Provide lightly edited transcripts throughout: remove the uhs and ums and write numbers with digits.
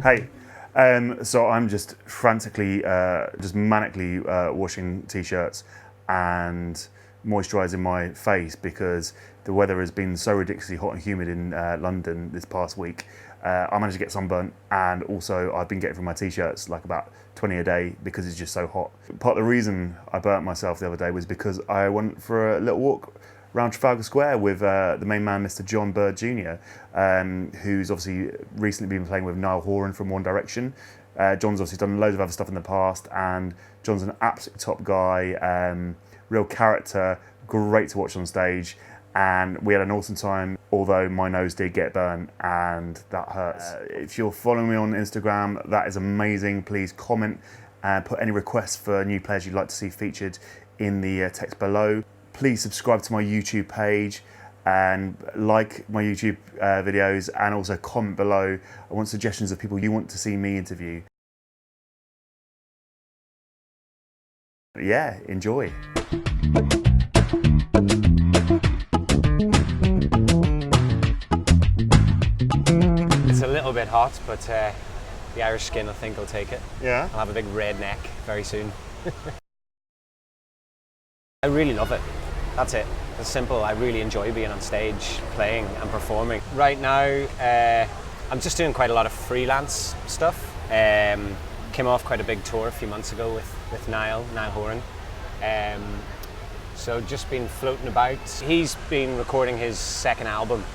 Hey, so I'm just frantically, just manically washing t-shirts and moisturising my face because the weather has been so ridiculously hot and humid in London this past week. I managed to get sunburnt, and also I've been getting from my t-shirts like about 20 a day because it's just so hot. Part of the reason I burnt myself the other day was because I went for a little walk around Trafalgar Square with the main man, Mr. John Bird Jr., who's obviously recently been playing with Niall Horan from One Direction. John's obviously done loads of other stuff in the past, and John's an absolute top guy, real character, great to watch on stage, and we had an awesome time, although my nose did get burnt, and that hurts. If you're following me on Instagram, that is amazing. Please comment and put any requests for new players you'd like to see featured in the text below. Please subscribe to my YouTube page and like my YouTube videos, and also comment below. I want suggestions of people you want to see me interview. Yeah, enjoy. It's a little bit hot, but the Irish skin I think will take it. Yeah? I'll have a big red neck very soon. I really love it. That's it. It's simple. I really enjoy being on stage, playing and performing. Right now, I'm just doing quite a lot of freelance stuff. Came off quite a big tour a few months ago with Niall Horan. So just been floating about. He's been recording his second album,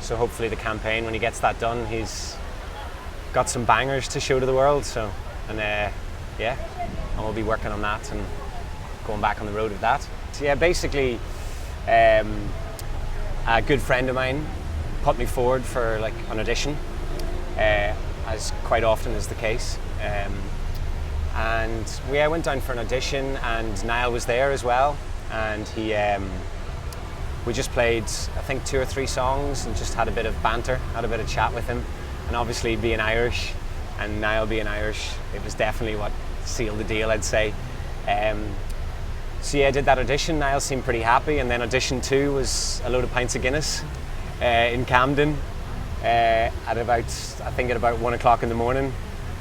so hopefully the campaign, when he gets that done, he's got some bangers to show to the world. So, and yeah, and we'll be working on that and going back on the road with that. So yeah, basically, a good friend of mine put me forward for like an audition, as quite often is the case. And I went down for an audition, and Niall was there as well. And we just played, I think, 2 or 3 songs and just had a bit of banter, had a bit of chat with him. And obviously being Irish and Niall being Irish, it was definitely what sealed the deal, I'd say. So yeah, I did that audition. Niall seemed pretty happy, and then audition 2 was a load of pints of Guinness in Camden at about 1 o'clock in the morning.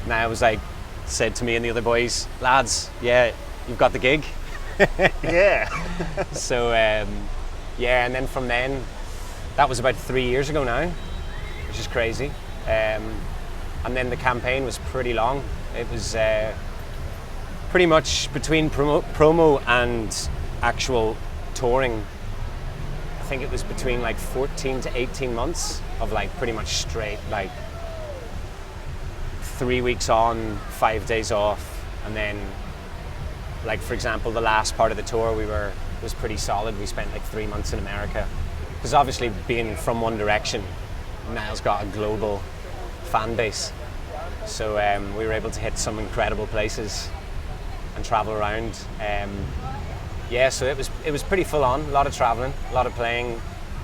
Niall was like, said to me and the other boys, lads, yeah, you've got the gig. Yeah. So yeah, and then from then, that was about 3 years ago now, which is crazy. And then the campaign was pretty long. It was pretty much between promo and actual touring. I think it was between like 14 to 18 months of like pretty much straight, like 3 weeks on, 5 days off, and then, like for example, the last part of the tour was pretty solid. We spent like 3 months in America, because obviously being from One Direction, Niall's got a global fan base, so we were able to hit some incredible places and travel around. Yeah, so it was pretty full on. A lot of traveling, a lot of playing,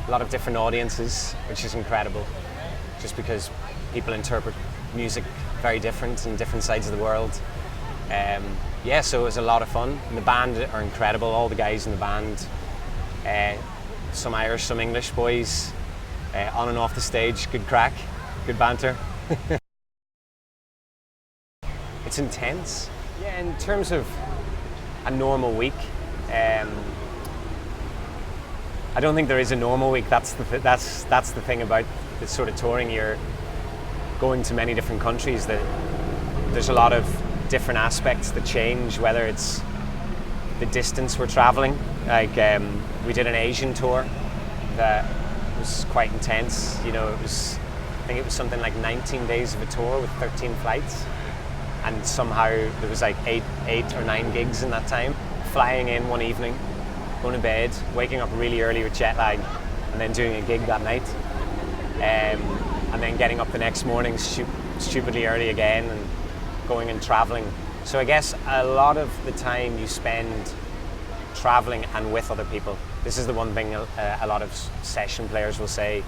a lot of different audiences, which is incredible, just because people interpret music very different in different sides of the world. Yeah, so it was a lot of fun. And the band are incredible, all the guys in the band, some Irish, some English boys, on and off the stage, good crack, good banter. It's intense. Yeah, in terms of a normal week, I don't think there is a normal week. That's the thing about this sort of touring. You're going to many different countries. That there's a lot of different aspects that change, whether it's the distance we're traveling. Like we did an Asian tour that was quite intense. You know, I think it was something like 19 days of a tour with 13 flights, and somehow there was like eight or 9 gigs in that time. Flying in one evening, going to bed, waking up really early with jet lag, and then doing a gig that night, and then getting up the next morning stupidly early again, and going and traveling. So I guess a lot of the time you spend traveling and with other people. This is the one thing a lot of session players will say,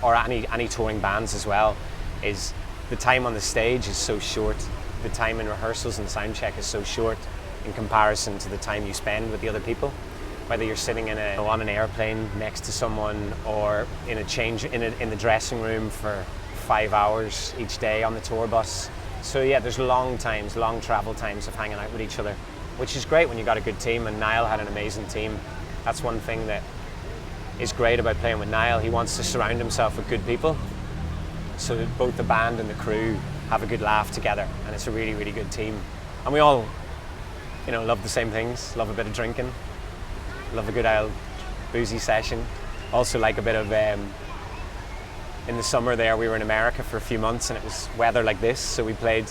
or any touring bands as well, is the time on the stage is so short. The time in rehearsals and sound check is so short in comparison to the time you spend with the other people. Whether you're sitting on an airplane next to someone, or in the dressing room for 5 hours each day on the tour bus. So yeah, there's long travel times of hanging out with each other, which is great when you got a good team, and Niall had an amazing team. That's one thing that is great about playing with Niall. He wants to surround himself with good people, so that both the band and the crew have a good laugh together, and it's a really, really good team. And we all, love the same things, love a bit of drinking, love a good old boozy session. Also like a bit of, in the summer there, we were in America for a few months and it was weather like this, so we played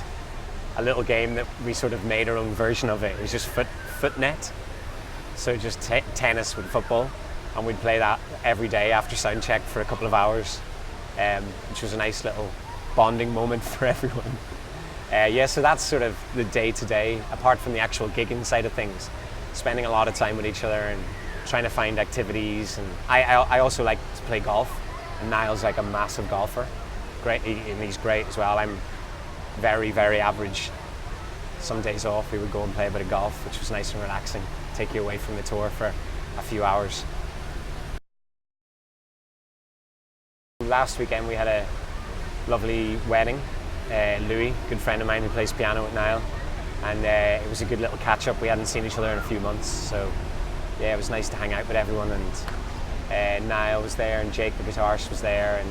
a little game that we sort of made our own version of it. It was just foot net, so just tennis with football, and we'd play that every day after sound check for a couple of hours, which was a nice little bonding moment for everyone. So that's sort of the day-to-day, apart from the actual gigging side of things, spending a lot of time with each other and trying to find activities. And I also like to play golf, and Niall's like a massive golfer. Great, and he's great as well. I'm very, very average. Some days off we would go and play a bit of golf, which was nice and relaxing, take you away from the tour for a few hours. Last weekend we had a lovely wedding. Louis, good friend of mine who plays piano with Niall, and it was a good little catch up. We hadn't seen each other in a few months, so yeah, it was nice to hang out with everyone. And Niall was there, and Jake the guitarist was there, and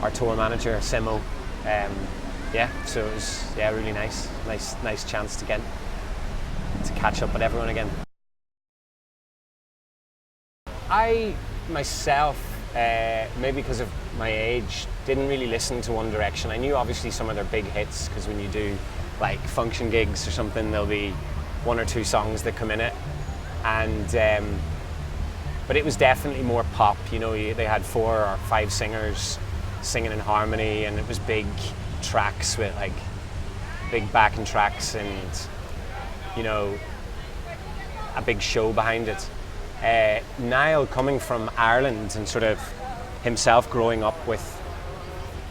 our tour manager Simo. So it was really nice chance to get to catch up with everyone again. I myself, maybe because of my age, didn't really listen to One Direction. I knew obviously some of their big hits, because when you do like function gigs or something, there'll be one or two songs that come in it, and but it was definitely more pop. They had 4 or 5 singers singing in harmony, and it was big tracks with like big backing tracks, and a big show behind it. Niall, coming from Ireland and sort of himself growing up with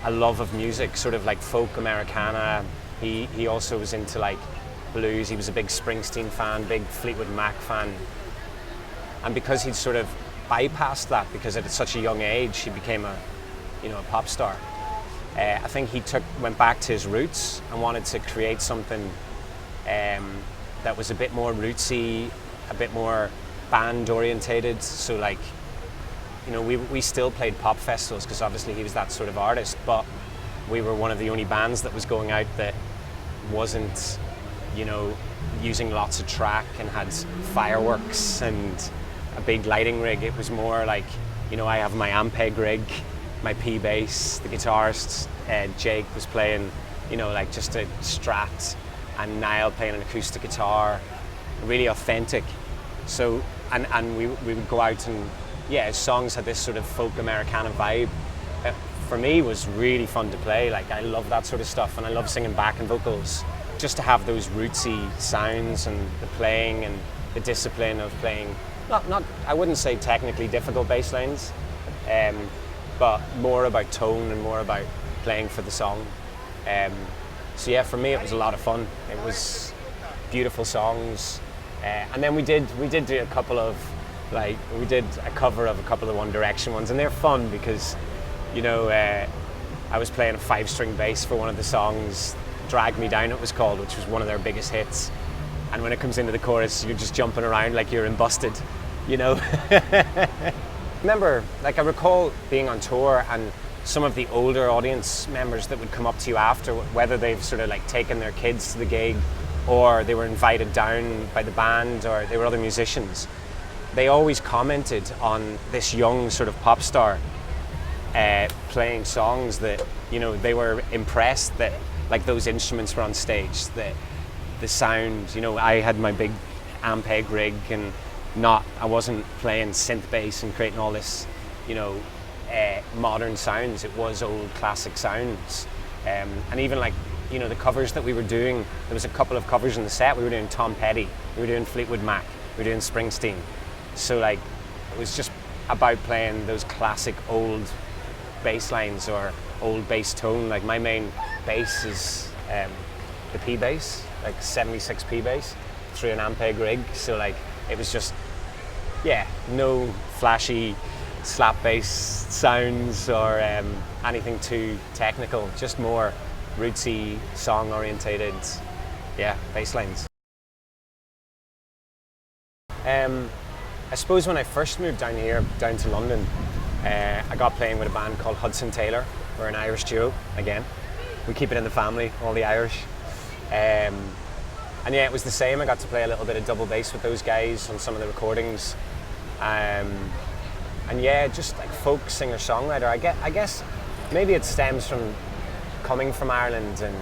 a love of music, sort of like folk Americana, he also was into like blues. He was a big Springsteen fan, big Fleetwood Mac fan, and because he'd sort of bypassed that, because at such a young age he became a pop star, I think he went back to his roots and wanted to create something that was a bit more rootsy, a bit more band orientated. So like, we still played pop festivals, because obviously he was that sort of artist, but we were one of the only bands that was going out that wasn't using lots of track and had fireworks and a big lighting rig. It was more like, I have my Ampeg rig, my P bass, the guitarist Jake was playing like just a Strat, and Niall playing an acoustic guitar, really authentic. So and we would go out, and his songs had this sort of folk Americana vibe. For me, it was really fun to play. Like, I love that sort of stuff, and I love singing backing vocals. Just to have those rootsy sounds and the playing and the discipline of playing, not I wouldn't say technically difficult bass lines, but more about tone and more about playing for the song. For me it was a lot of fun. It was beautiful songs. And then we did do a couple of, we did a cover of a couple of One Direction ones, and they're fun because, I was playing a 5-string bass for one of the songs, Drag Me Down it was called, which was one of their biggest hits. And when it comes into the chorus, you're just jumping around like you're in Busted, Remember, I recall being on tour, and some of the older audience members that would come up to you after, whether they've sort of taken their kids to the gig, or they were invited down by the band, or they were other musicians, they always commented on this young sort of pop star playing songs that, they were impressed that those instruments were on stage, that the sound, I had my big Ampeg rig, and I wasn't playing synth bass and creating all this, modern sounds. It was old classic sounds, and even the covers that we were doing, there was a couple of covers in the set. We were doing Tom Petty, we were doing Fleetwood Mac, we were doing Springsteen. So it was just about playing those classic old bass lines or old bass tone. My main bass is the P bass, 76 P bass through an Ampeg rig. So it was just, no flashy slap bass sounds or anything too technical, just more rootsy, song orientated, bass lines. I suppose when I first moved down here, down to London, I got playing with a band called Hudson Taylor. We're an Irish duo, again. We keep it in the family, all the Irish. And yeah, it was the same. I got to play a little bit of double bass with those guys on some of the recordings. And yeah, just like folk singer-songwriter. I guess maybe it stems from coming from Ireland and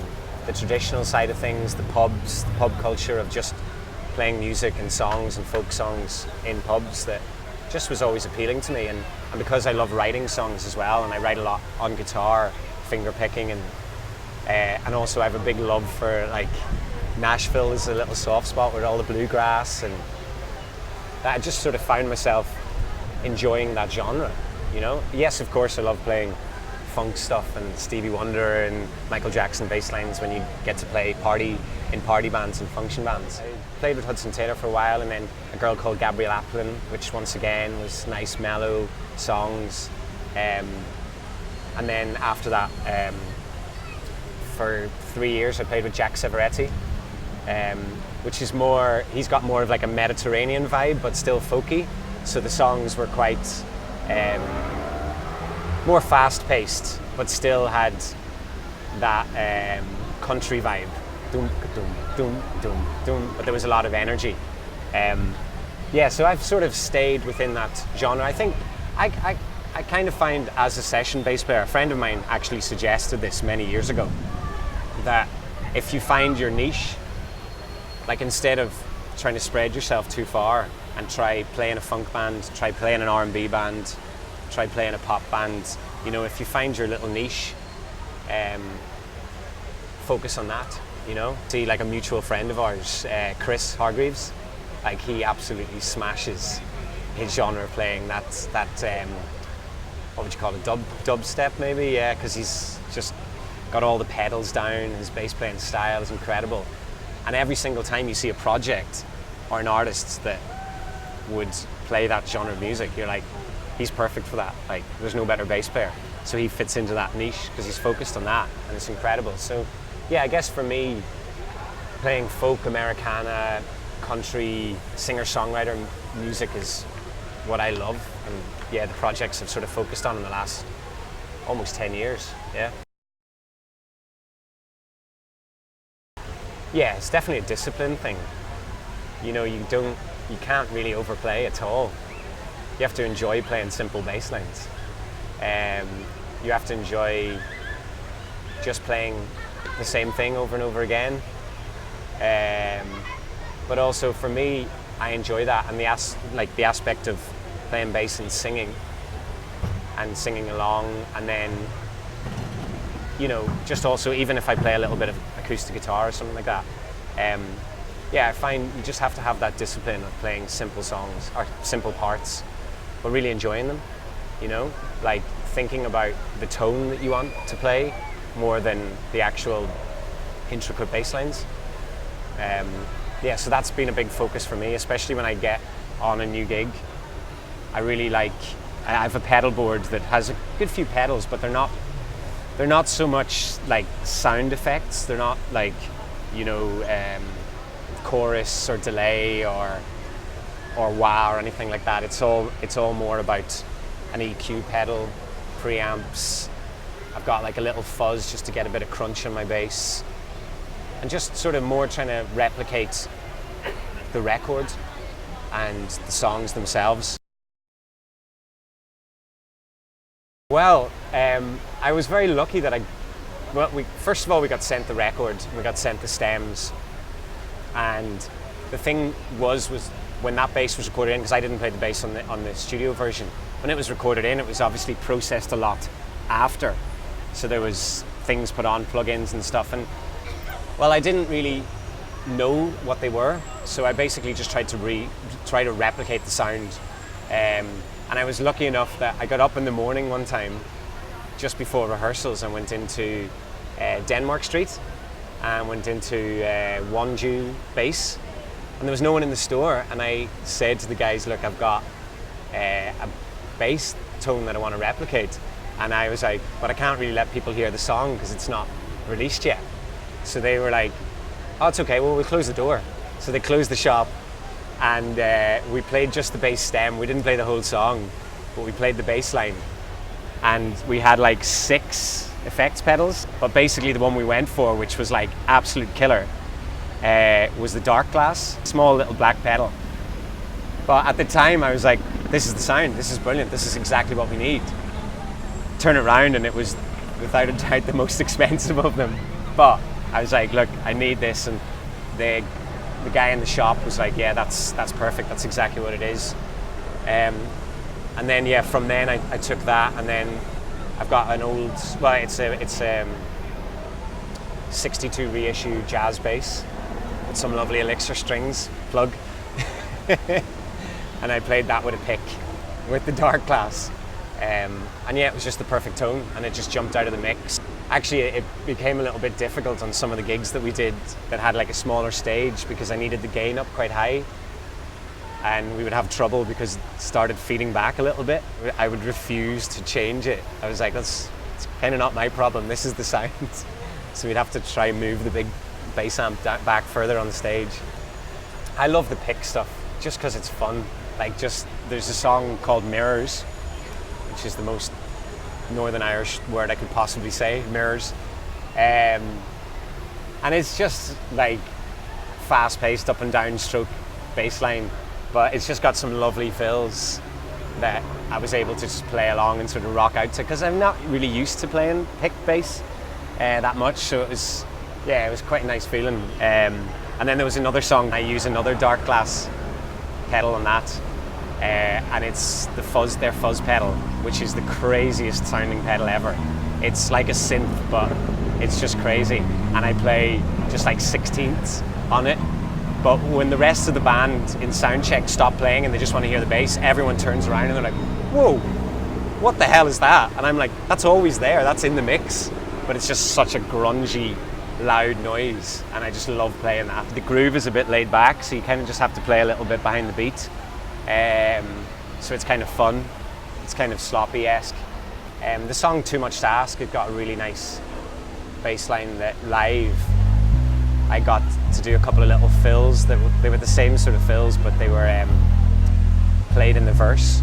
the traditional side of things, the pubs, the pub culture of just playing music and songs and folk songs in pubs that just was always appealing to me. And because I love writing songs as well, and I write a lot on guitar, finger picking, and also I have a big love for like Nashville is a little soft spot with all the bluegrass, and I just sort of found myself enjoying that genre, you know. Yes, of course I love playing funk stuff and Stevie Wonder and Michael Jackson bass lines when you get to play in party bands and function bands. I played with Hudson Taylor for a while, and then a girl called Gabrielle Applin, which once again was nice mellow songs. And then after that, for 3 years I played with Jack Severetti, which is more, he's got more of like a Mediterranean vibe but still folky. So the songs were quite more fast-paced, but still had that country vibe. Doom, doom, doom, doom, doom. But there was a lot of energy. So I've sort of stayed within that genre. I think I kind of find, as a session bass player, a friend of mine actually suggested this many years ago, that if you find your niche, like instead of trying to spread yourself too far and try playing a funk band, try playing an R&B band, try playing a pop band, you know, if you find your little niche, focus on that, you know. See, like a mutual friend of ours, Chris Hargreaves, like he absolutely smashes his genre playing that what would you call it, dubstep maybe, yeah, because he's just got all the pedals down, his bass playing style is incredible. And every single time you see a project or an artist that would play that genre of music, you're like, he's perfect for that. Like, there's no better bass player. So he fits into that niche because he's focused on that, and it's incredible. So yeah, I guess for me, playing folk, Americana, country, singer-songwriter music is what I love. And yeah, the projects I've sort of focused on in the last almost 10 years, yeah. Yeah, it's definitely a discipline thing. You know, you can't really overplay at all. You have to enjoy playing simple bass lines. You have to enjoy just playing the same thing over and over again. But also for me, I enjoy that, and the aspect of playing bass and singing along, and then, you know, just also, even if I play a little bit of acoustic guitar or something like that, I find you just have to have that discipline of playing simple songs or simple parts, but really enjoying them, you know, like thinking about the tone that you want to play more than the actual intricate bass lines. So that's been a big focus for me, especially when I get on a new gig. I have a pedal board that has a good few pedals, but they're not so much like sound effects. They're not like, you know, chorus or delay or wah or anything like that. It's all more about an EQ pedal, preamps. I've got like a little fuzz just to get a bit of crunch on my bass, and just sort of more trying to replicate the record and the songs themselves. Well, I was very lucky that first of all, we got sent the record, we got sent the stems, and the thing was when that bass was recorded in, because I didn't play the bass on the studio version, when it was recorded in, it was obviously processed a lot after. So there was things put on, plugins and stuff, and well, I didn't really know what they were, so I basically just tried to replicate the sound. And I was lucky enough that I got up in the morning one time, just before rehearsals, and went into Denmark Street and went into Wonju Bass, and there was no one in the store, and I said to the guys, look, I've got a bass tone that I want to replicate. And I was like, but I can't really let people hear the song because it's not released yet. So they were like, oh, it's okay, well, we'll close the door. So they closed the shop, and we played just the bass stem. We didn't play the whole song, but we played the bass line. And we had like 6 effects pedals, but basically the one we went for, which was like absolute killer, was the dark glass, small little black pedal. But at the time I was like, this is the sound, this is brilliant, this is exactly what we need. Turn it around and it was without a doubt the most expensive of them. But I was like, look, I need this, and the guy in the shop was like, yeah, that's perfect, that's exactly what it is. And then yeah, from then I took that, and then I've got an old, well, it's 62 reissue jazz bass with some lovely Elixir strings, plug. And I played that with a pick, with the dark glass. And yeah, it was just the perfect tone, and it just jumped out of the mix. Actually, it became a little bit difficult on some of the gigs that we did that had like a smaller stage, because I needed the gain up quite high. And we would have trouble because it started feeding back a little bit. I would refuse to change it. I was like, it's kind of not my problem, this is the sound. So we'd have to try and move the big bass amp back further on the stage. I love the pick stuff, just because it's fun. Like, just, there's a song called Mirrors, which is the most Northern Irish word I could possibly say, mirrors. And it's just like fast-paced, up and down stroke bass line. But it's just got some lovely fills that I was able to just play along and sort of rock out to, because I'm not really used to playing pick bass that much, so it was quite a nice feeling. And then there was another song, I use another dark glass pedal on that, and it's their fuzz pedal, which is the craziest sounding pedal ever. It's like a synth, but it's just crazy, and I play just like 16ths on it. But when the rest of the band in soundcheck stop playing and they just want to hear the bass, everyone turns around and they're like, whoa, what the hell is that? And I'm like, that's always there, that's in the mix. But it's just such a grungy, loud noise, and I just love playing that. The groove is a bit laid back, so you kind of just have to play a little bit behind the beat. So it's kind of fun, it's kind of sloppy-esque. The song Too Much to Ask, it got a really nice bass line that live, I got to do a couple of little fills they were the same sort of fills, but they were played in the verse.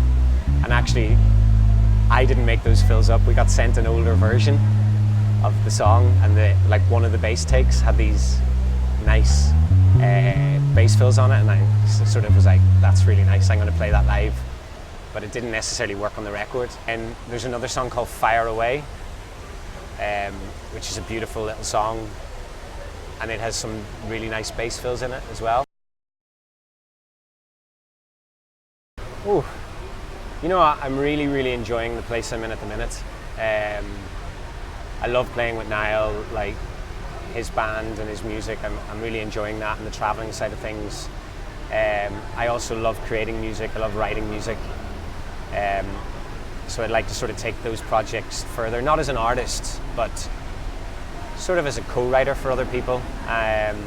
And actually, I didn't make those fills up. We got sent an older version of the song, and one of the bass takes had these nice bass fills on it, and I sort of was like, that's really nice, I'm going to play that live. But it didn't necessarily work on the record. And there's another song called Fire Away, which is a beautiful little song, and it has some really nice bass fills in it as well. Ooh, you know what? I'm really, really enjoying the place I'm in at the minute. I love playing with Niall, like his band and his music. I'm really enjoying that, and the traveling side of things. I also love creating music. I love writing music. So I'd like to sort of take those projects further, not as an artist, but sort of as a co-writer for other people. And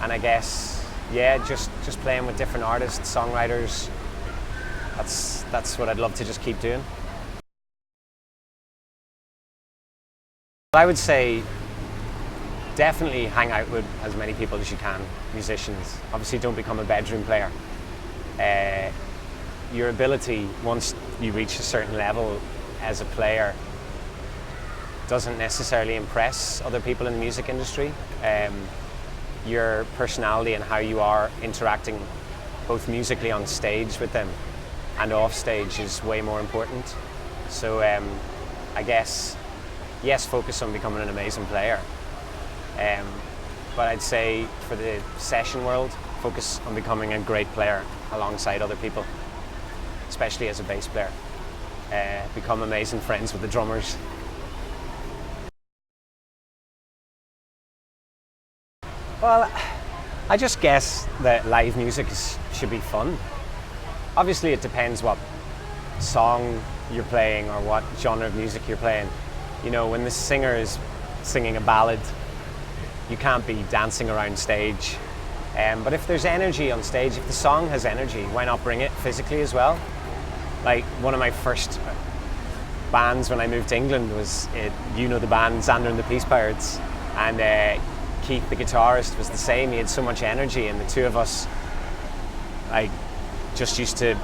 I guess, yeah, just playing with different artists, songwriters. That's what I'd love to just keep doing. I would say definitely hang out with as many people as you can, musicians. Obviously don't become a bedroom player. Your ability, once you reach a certain level as a player, doesn't necessarily impress other people in the music industry. Your personality and how you are interacting both musically on stage with them and off stage is way more important. So I guess, yes, focus on becoming an amazing player. But I'd say for the session world, focus on becoming a great player alongside other people, especially as a bass player. Become amazing friends with the drummers. Well, I just guess that live music should be fun. Obviously it depends what song you're playing or what genre of music you're playing. You know, when the singer is singing a ballad, you can't be dancing around stage. But if there's energy on stage, if the song has energy, why not bring it physically as well? Like one of my first bands when I moved to England was, the band Xander and the Peace Pirates, and Keith, the guitarist, was the same. He had so much energy, and the two of us, just used to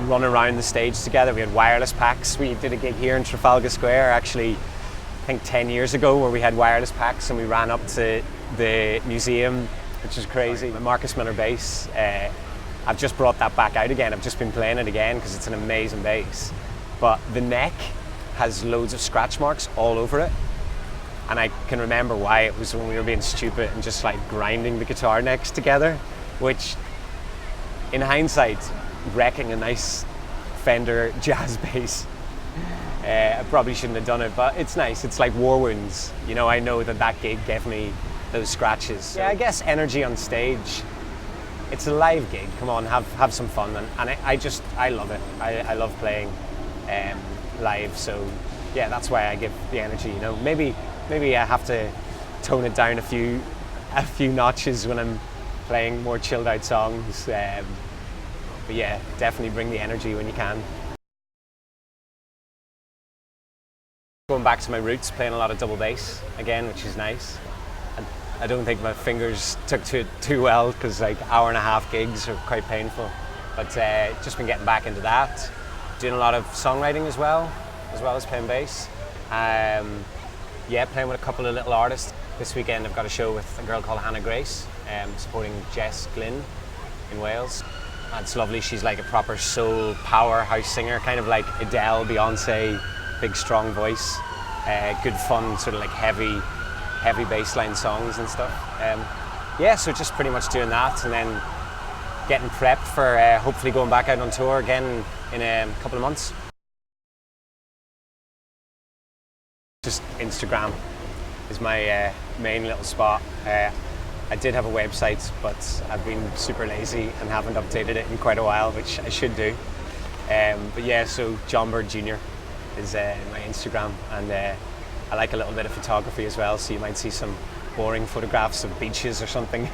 run around the stage together. We had wireless packs. We did a gig here in Trafalgar Square, actually, I think 10 years ago, where we had wireless packs and we ran up to the museum, which is crazy. Marcus Miller bass. I've just brought that back out again. I've just been playing it again because it's an amazing bass. But the neck has loads of scratch marks all over it. And I can remember why. It was when we were being stupid and just like grinding the guitar necks together, which in hindsight, wrecking a nice Fender jazz bass. I probably shouldn't have done it, but it's nice. It's like war wounds. I know that gig gave me those scratches. Yeah, I guess energy on stage. It's a live gig. Come on, have some fun, and I love it. I love playing live. So yeah, that's why I give the energy. Maybe I have to tone it down a few notches when I'm playing more chilled out songs. But yeah, definitely bring the energy when you can. Going back to my roots, playing a lot of double bass again, which is nice. I don't think my fingers took to it too well because like hour-and-a-half gigs are quite painful. But just been getting back into that. Doing a lot of songwriting as well as playing bass. Playing with a couple of little artists. This weekend I've got a show with a girl called Hannah Grace, supporting Jess Glynn in Wales. It's lovely. She's like a proper soul powerhouse singer, kind of like Adele, Beyonce, big strong voice. Good fun, sort of like heavy bassline songs and stuff. So just pretty much doing that, and then getting prepped for hopefully going back out on tour again in a couple of months. Just Instagram is my main little spot. I did have a website, but I've been super lazy and haven't updated it in quite a while, which I should do. So John Bird Jr. is my Instagram, and I like a little bit of photography as well, so you might see some boring photographs of beaches or something.